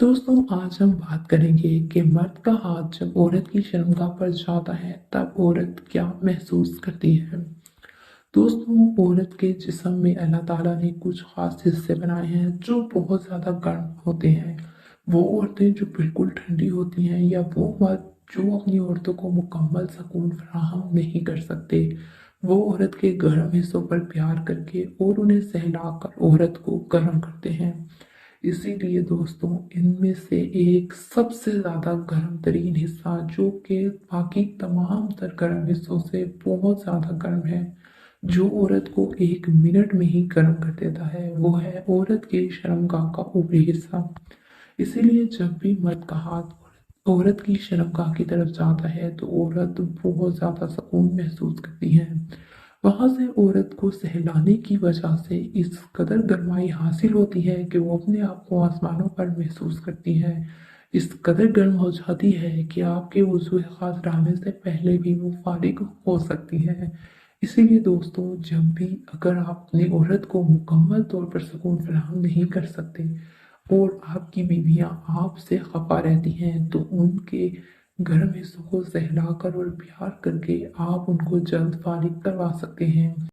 दोस्तों, आज हम बात करेंगे कि मर्द का हाथ जब औरत की शर्मगाह पर जाता है तब औरत क्या महसूस करती है। दोस्तों, औरत के जिस्म में अल्लाह ताला ने कुछ खास हिस्से बनाए हैं जो बहुत ज़्यादा गर्म होते हैं। वो औरतें जो बिल्कुल ठंडी होती हैं या वो मर्द जो अपनी औरतों को मुकम्मल सुकून फराहम नहीं कर सकते, वो औरत के गर्म हिस्सों पर प्यार करके और उन्हें सहलाकर औरत को गर्म करते हैं। इसीलिए दोस्तों, इनमें से एक सबसे ज़्यादा गर्म तरीन हिस्सा जो कि बाकी तमाम तर गर्म हिस्सों से बहुत ज़्यादा गर्म है, जो औरत को 1 मिनट में ही गर्म कर देता है, वो है औरत के शर्मगाह का ऊपरी हिस्सा। इसीलिए जब भी मर्द का हाथ औरत की शर्मगाह की तरफ जाता है तो औरत बहुत ज़्यादा सुकून महसूस करती है। वहाँ से औरत को सहलाने की वजह से इस कदर गरमाई हासिल होती है कि वो अपने आप को आसमानों पर महसूस करती है। इस कदर गर्म हो जाती है कि आपके वुज़ू ख़ास रहने से पहले भी वो फारिग हो सकती है। इसीलिए दोस्तों, जब भी अगर आप अपनी औरत को मुकम्मल तौर पर सुकून फराहम नहीं कर सकते और आपकी बीवियाँ आपसे खफा रहती हैं, तो उनके गर्म हिस्सों को सहलाकर और प्यार करके आप उनको जल्द फारिग करवा सकते हैं।